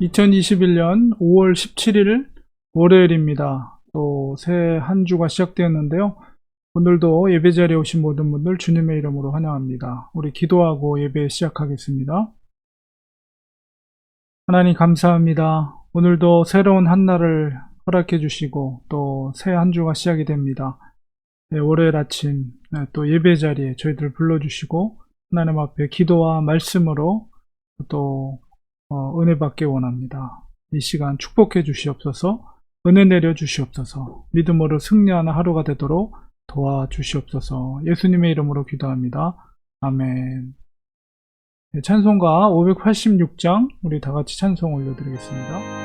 2021년 5월 17일 월요일입니다. 또 새 한 주가 시작되었는데요. 오늘도 예배 자리에 오신 모든 분들 주님의 이름으로 환영합니다. 우리 기도하고 예배 시작하겠습니다. 하나님 감사합니다. 오늘도 새로운 한 날을 허락해 주시고 또 새 한 주가 시작이 됩니다. 월요일 아침 또 예배 자리에 저희들 불러주시고 하나님 앞에 기도와 말씀으로 또 은혜 받기 원합니다. 이 시간 축복해 주시옵소서, 은혜 내려 주시옵소서, 믿음으로 승리하는 하루가 되도록 도와주시옵소서. 예수님의 이름으로 기도합니다. 아멘. 찬송가 586장 우리 다 같이 찬송 올려드리겠습니다.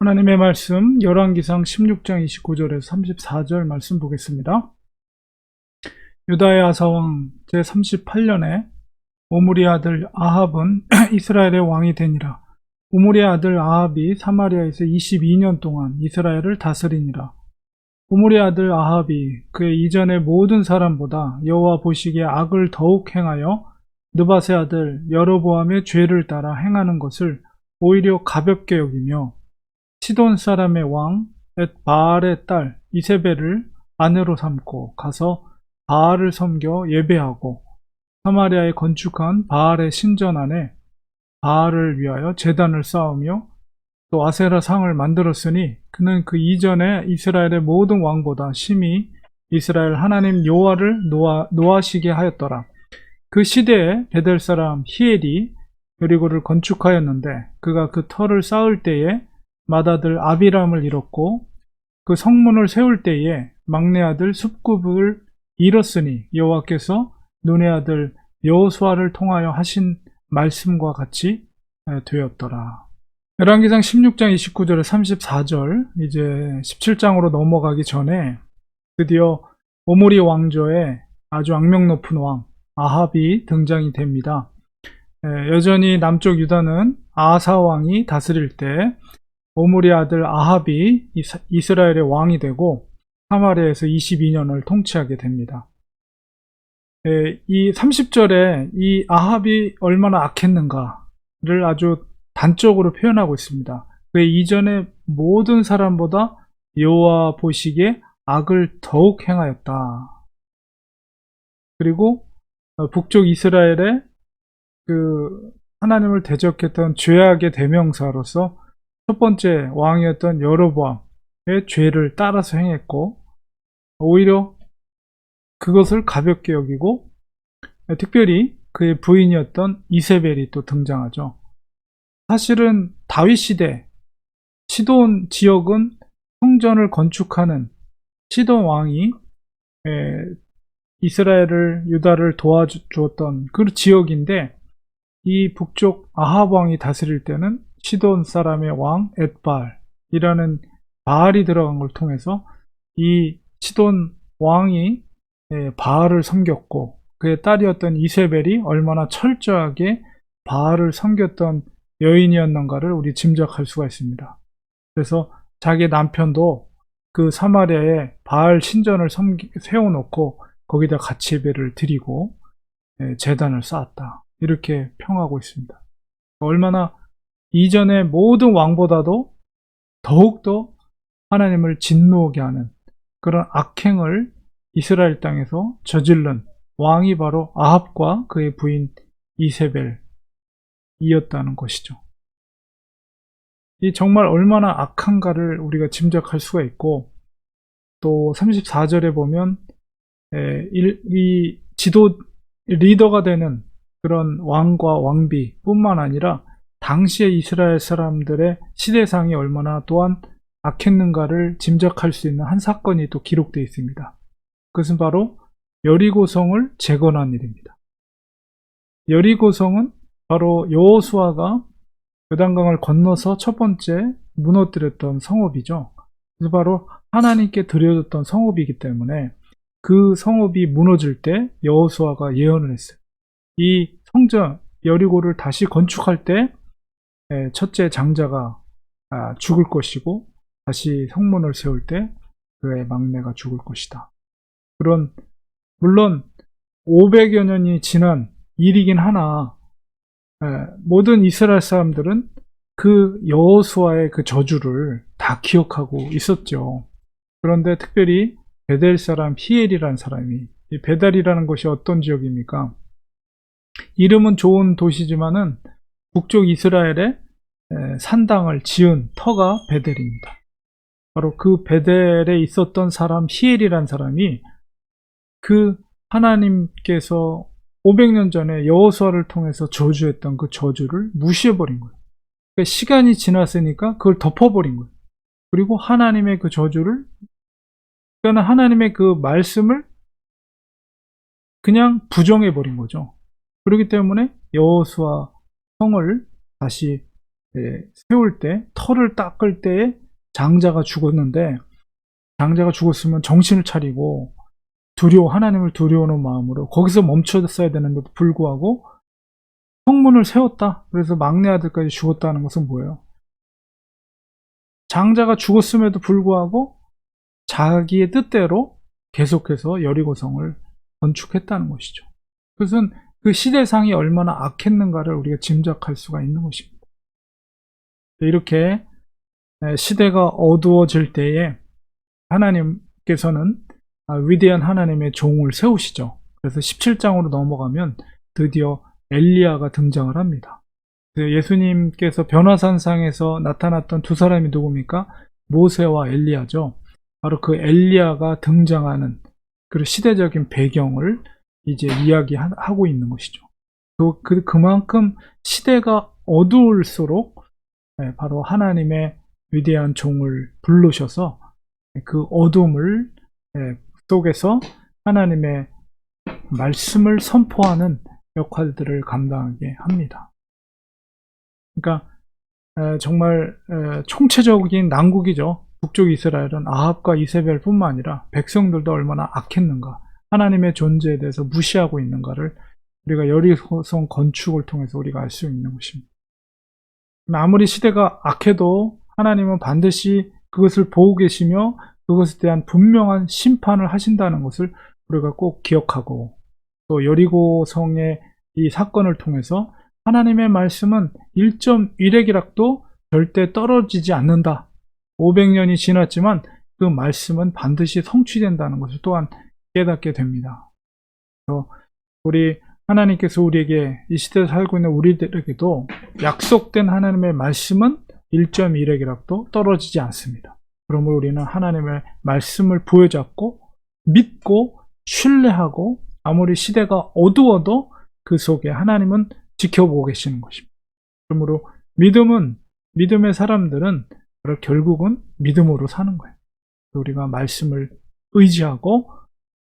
하나님의 말씀 열왕기상 16장 29절에서 34절 말씀 보겠습니다. 유다의 아사왕 제38년에 오므리의 아들 아합은 이스라엘의 왕이 되니라. 오므리의 아들 아합이 사마리아에서 22년 동안 이스라엘을 다스리니라. 오므리의 아들 아합이 그의 이전의 모든 사람보다 여호와 보시기에 악을 더욱 행하여 느밧의 아들 여로보암의 죄를 따라 행하는 것을 오히려 가볍게 여기며 시돈 사람의 왕 엣바알의 딸 이세벨을 아내로 삼고 가서 바알을 섬겨 예배하고 사마리아에 건축한 바알의 신전 안에 바알을 위하여 제단을 쌓으며 또 아세라 상을 만들었으니 그는 그 이전에 이스라엘의 모든 왕보다 심히 이스라엘 하나님 여호와를 노하시게 하였더라. 그 시대에 베델 사람 히엘이 여리고를 건축하였는데 그가 그 터를 쌓을 때에 맏아들 아비람을 잃었고 그 성문을 세울 때에 막내 아들 숲굽을 잃었으니 여호와께서 눈의 아들 여호수아를 통하여 하신 말씀과 같이 되었더라. 열왕기상 16장 29절에 34절 이제 17장으로 넘어가기 전에 드디어 오므리 왕조의 아주 악명 높은 왕 아합이 등장이 됩니다. 여전히 남쪽 유다는 아사 왕이 다스릴 때 오므리 아들 아합이 이스라엘의 왕이 되고 사마리아에서 22년을 통치하게 됩니다. 이 30절에 이 아합이 얼마나 악했는가를 아주 단적으로 표현하고 있습니다. 그의 이전의 모든 사람보다 여호와 보시기에 악을 더욱 행하였다. 그리고 북쪽 이스라엘의 그 하나님을 대적했던 죄악의 대명사로서 첫 번째 왕이었던 여로보암의 죄를 따라서 행했고 오히려 그것을 가볍게 여기고 특별히 그의 부인이었던 이세벨이 또 등장하죠. 사실은 다윗 시대 시돈 지역은 성전을 건축하는 시돈 왕이 이스라엘을 유다를 도와주었던 그 지역인데 이 북쪽 아합 왕이 다스릴 때는 시돈 사람의 왕 엣바알이라는 바알이 들어간 걸 통해서 이 시돈 왕이 바알을 섬겼고 그의 딸이었던 이세벨이 얼마나 철저하게 바알을 섬겼던 여인이었는가를 우리 짐작할 수가 있습니다. 그래서 자기 남편도 그 사마리아에 바알 신전을 세워놓고 거기다 같이 예배를 드리고 제단을 쌓았다. 이렇게 평하고 있습니다. 얼마나 이전의 모든 왕보다도 더욱더 하나님을 진노하게 하는 그런 악행을 이스라엘 땅에서 저질른 왕이 바로 아합과 그의 부인 이세벨이었다는 것이죠. 이 정말 얼마나 악한가를 우리가 짐작할 수가 있고 또 34절에 보면 이 지도 리더가 되는 그런 왕과 왕비 뿐만 아니라 당시의 이스라엘 사람들의 시대상이 얼마나 또한 악했는가를 짐작할 수 있는 한 사건이 또 기록되어 있습니다. 그것은 바로 여리고성을 재건한 일입니다. 여리고성은 바로 여호수아가 요단강을 건너서 첫 번째 무너뜨렸던 성읍이죠. 그래서 바로 하나님께 드려졌던 성읍이기 때문에 그 성읍이 무너질 때 여호수아가 예언을 했어요. 이 성전 여리고를 다시 건축할 때 첫째 장자가 죽을 것이고 다시 성문을 세울 때 그의 막내가 죽을 것이다. 그런 물론 500여 년이 지난 일이긴 하나 모든 이스라엘 사람들은 그 여호수아의 그 저주를 다 기억하고 있었죠. 그런데 특별히 베델 사람 히엘이라는 사람이 이 베델이라는 곳이 어떤 지역입니까? 이름은 좋은 도시지만은 북쪽 이스라엘에 산당을 지은 터가 베델입니다. 바로 그 베델에 있었던 사람 히엘이라는 사람이 그 하나님께서 500년 전에 여호수아를 통해서 저주했던 그 저주를 무시해버린 거예요. 그러니까 시간이 지났으니까 그걸 덮어버린 거예요. 그리고 하나님의 그 저주를 그러니까 하나님의 그 말씀을 그냥 부정해버린 거죠. 그렇기 때문에 여호수아 성을 다시 세울 때, 터를 닦을 때에 장자가 죽었는데, 장자가 죽었으면 정신을 차리고 하나님을 두려워하는 마음으로 거기서 멈춰졌어야 되는데도 불구하고 성문을 세웠다. 그래서 막내 아들까지 죽었다는 것은 뭐예요? 장자가 죽었음에도 불구하고 자기의 뜻대로 계속해서 여리고성을 건축했다는 것이죠. 그것은 그 시대상이 얼마나 악했는가를 우리가 짐작할 수가 있는 것입니다. 이렇게 시대가 어두워질 때에 하나님께서는 위대한 하나님의 종을 세우시죠. 그래서 17장으로 넘어가면 드디어 엘리야가 등장을 합니다. 예수님께서 변화산상에서 나타났던 두 사람이 누굽니까? 모세와 엘리야죠. 바로 그 엘리야가 등장하는 그 시대적인 배경을 이제 이야기하고 있는 것이죠. 그만큼 시대가 어두울수록 바로 하나님의 위대한 종을 부르셔서 그 어둠을 속에서 하나님의 말씀을 선포하는 역할들을 감당하게 합니다. 그러니까 정말 총체적인 난국이죠. 북쪽 이스라엘은 아합과 이세벨 뿐만 아니라 백성들도 얼마나 악했는가, 하나님의 존재에 대해서 무시하고 있는가를 우리가 여리고성 건축을 통해서 우리가 알 수 있는 것입니다. 아무리 시대가 악해도 하나님은 반드시 그것을 보고 계시며 그것에 대한 분명한 심판을 하신다는 것을 우리가 꼭 기억하고, 또 여리고성의 이 사건을 통해서 하나님의 말씀은 1.1핵이락도 절대 떨어지지 않는다. 500년이 지났지만 그 말씀은 반드시 성취된다는 것을 또한 깨닫게 됩니다. 그래서 우리 하나님께서 우리에게 이 시대에 살고 있는 우리들에게도 약속된 하나님의 말씀은 1.1핵이락도 떨어지지 않습니다. 그러므로 우리는 하나님의 말씀을 부여잡고 믿고 신뢰하고, 아무리 시대가 어두워도 그 속에 하나님은 지켜보고 계시는 것입니다. 그러므로 믿음의 사람들은 결국은 믿음으로 사는 거예요. 우리가 말씀을 의지하고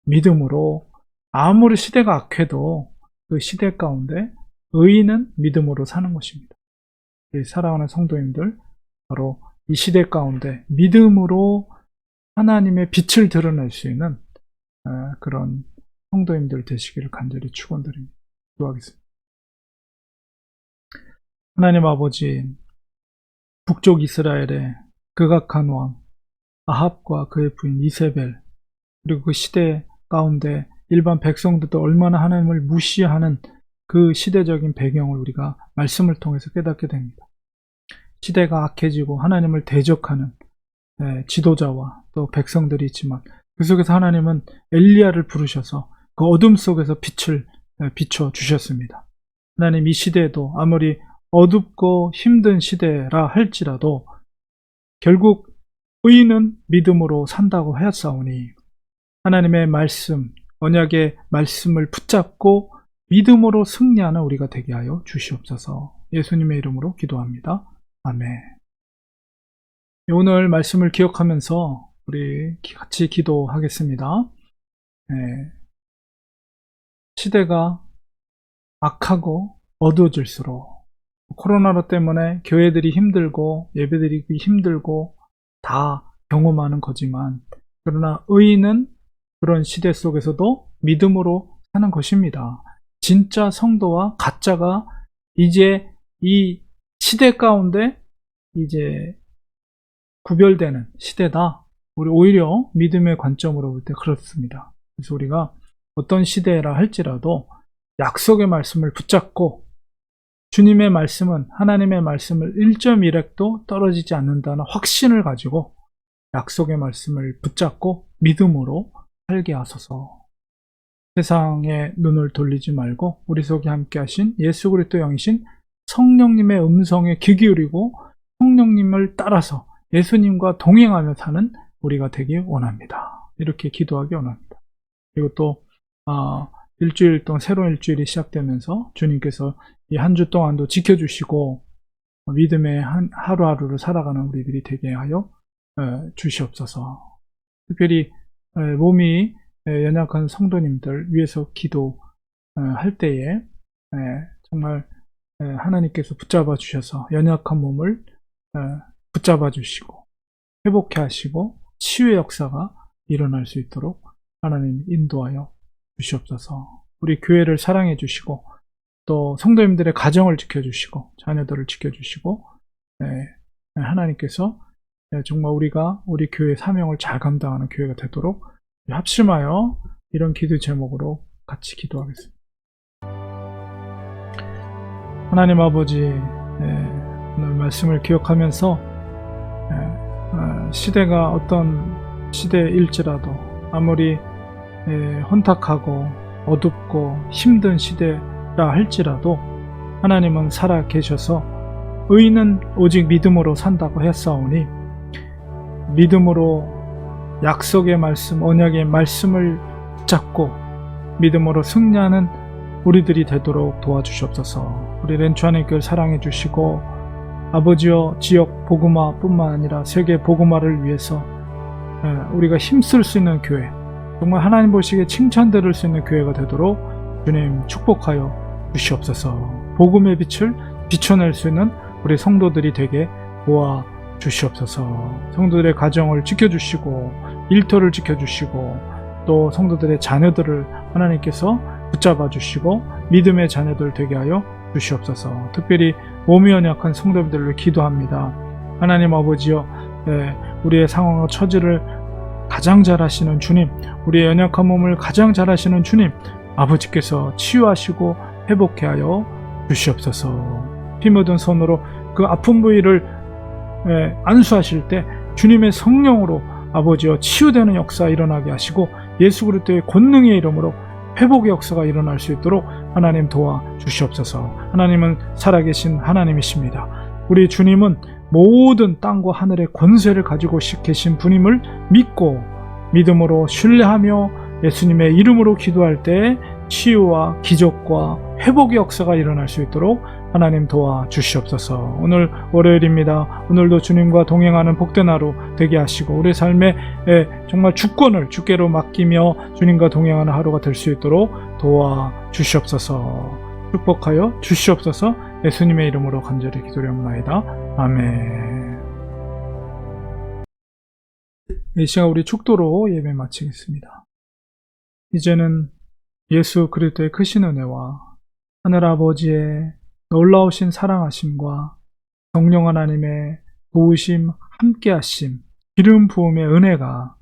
믿음으로, 아무리 시대가 악해도 그 시대 가운데 의인은 믿음으로 사는 것입니다. 사랑하는 성도님들, 바로 이 시대 가운데 믿음으로 하나님의 빛을 드러낼 수 있는 그런 성도님들 되시기를 간절히 축원드립니다. 기도하겠습니다. 하나님 아버지, 북쪽 이스라엘의 극악한 왕 아합과 그의 부인 이세벨, 그리고 그 시대 가운데 일반 백성들도 얼마나 하나님을 무시하는 그 시대적인 배경을 우리가 말씀을 통해서 깨닫게 됩니다. 시대가 악해지고 하나님을 대적하는 지도자와 또 백성들이 있지만, 그 속에서 하나님은 엘리야를 부르셔서 그 어둠 속에서 빛을 비춰 주셨습니다. 하나님, 이 시대에도 아무리 어둡고 힘든 시대라 할지라도 결국 의인은 믿음으로 산다고 하였사오니, 하나님의 말씀, 언약의 말씀을 붙잡고 믿음으로 승리하는 우리가 되게 하여 주시옵소서. 예수님의 이름으로 기도합니다. 아멘. 오늘 말씀을 기억하면서 우리 같이 기도하겠습니다. 시대가 악하고 어두워질수록, 코로나 때문에 교회들이 힘들고 예배드리기 힘들고 다 경험하는 거지만, 그러나 의인은 그런 시대 속에서도 믿음으로 사는 것입니다. 진짜 성도와 가짜가 이제 이 시대 가운데 이제 구별되는 시대다. 우리 오히려 믿음의 관점으로 볼 때 그렇습니다. 그래서 우리가 어떤 시대라 할지라도 약속의 말씀을 붙잡고, 주님의 말씀은, 하나님의 말씀을 1.1핵도 떨어지지 않는다는 확신을 가지고 약속의 말씀을 붙잡고 믿음으로 살게 하소서. 세상에 눈을 돌리지 말고 우리 속에 함께 하신 예수 그리스도 영이신 성령님의 음성에 귀 기울이고 성령님을 따라서 예수님과 동행하며 사는 우리가 되길 원합니다. 이렇게 기도하기 원합니다. 그리고 또 일주일 동안 새로운 일주일이 시작되면서 주님께서 이 한 주 동안도 지켜주시고 믿음의 하루하루를 살아가는 우리들이 되게 하여 주시옵소서. 특별히 몸이 연약한 성도님들 위해서 기도할 때에 정말 하나님께서 붙잡아 주셔서 연약한 몸을 붙잡아 주시고 회복해 하시고 치유의 역사가 일어날 수 있도록 하나님 인도하여 주시옵소서. 우리 교회를 사랑해 주시고 또 성도님들의 가정을 지켜주시고 자녀들을 지켜주시고 하나님께서 정말 우리가 우리 교회의 사명을 잘 감당하는 교회가 되도록 합심하여 이런 기도 제목으로 같이 기도하겠습니다. 하나님 아버지, 오늘 말씀을 기억하면서 시대가 어떤 시대일지라도 아무리 혼탁하고 어둡고 힘든 시대라 할지라도 하나님은 살아 계셔서 의인은 오직 믿음으로 산다고 했사오니 믿음으로 약속의 말씀, 언약의 말씀을 붙잡고 믿음으로 승리하는 우리들이 되도록 도와주시옵소서. 우리 렌추하님께 사랑해 주시고 아버지여 지역 복음화 뿐만 아니라 세계 복음화를 위해서 우리가 힘쓸 수 있는 교회, 정말 하나님 보시기에 칭찬들을 수 있는 교회가 되도록 주님 축복하여 주시옵소서. 복음의 빛을 비춰낼 수 있는 우리 성도들이 되게 도와 주시옵소서. 성도들의 가정을 지켜주시고 일터를 지켜주시고 또 성도들의 자녀들을 하나님께서 붙잡아 주시고 믿음의 자녀들 되게 하여 주시옵소서. 특별히 몸이 연약한 성도들을 기도합니다. 하나님 아버지여, 우리의 상황과 처지를 가장 잘 아시는 주님, 우리의 연약한 몸을 가장 잘 아시는 주님, 아버지께서 치유하시고 회복해 하여 주시옵소서. 피 묻은 손으로 그 아픈 부위를 안수하실 때 주님의 성령으로 아버지여 치유되는 역사 일어나게 하시고 예수 그리스도의 권능의 이름으로 회복의 역사가 일어날 수 있도록 하나님 도와 주시옵소서. 하나님은 살아계신 하나님이십니다. 우리 주님은 모든 땅과 하늘의 권세를 가지고 계신 분임을 믿고 믿음으로 신뢰하며 예수님의 이름으로 기도할 때 치유와 기적과 회복의 역사가 일어날 수 있도록 하나님 도와 주시옵소서. 오늘 월요일입니다. 오늘도 주님과 동행하는 복된 하루 되게 하시고 우리 삶에 정말 주권을 주께로 맡기며 주님과 동행하는 하루가 될 수 있도록 도와 주시옵소서. 축복하여 주시옵소서. 예수님의 이름으로 간절히 기도드립니다. 아멘. 이 시간 우리 축도로 예배 마치겠습니다. 이제는 예수 그리스도의 크신 은혜와 하늘아버지의 놀라우신 사랑하심과 성령 하나님의 도우심, 함께하심, 기름 부음의 은혜가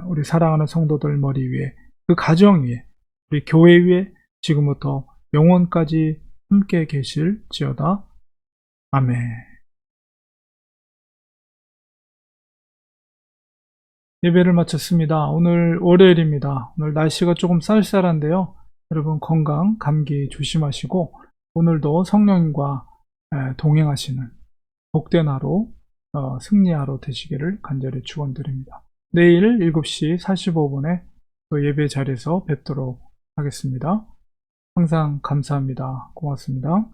우리 사랑하는 성도들 머리 위에, 그 가정 위에, 우리 교회 위에 지금부터 영원까지 함께 계실지어다. 아멘. 예배를 마쳤습니다. 오늘 월요일입니다. 오늘 날씨가 조금 쌀쌀한데요. 여러분 건강, 감기 조심하시고 오늘도 성령님과 동행하시는 복된 하루, 승리하루 되시기를 간절히 축원드립니다. 내일 7시 45분에 또 예배 자리에서 뵙도록 하겠습니다. 항상 감사합니다. 고맙습니다.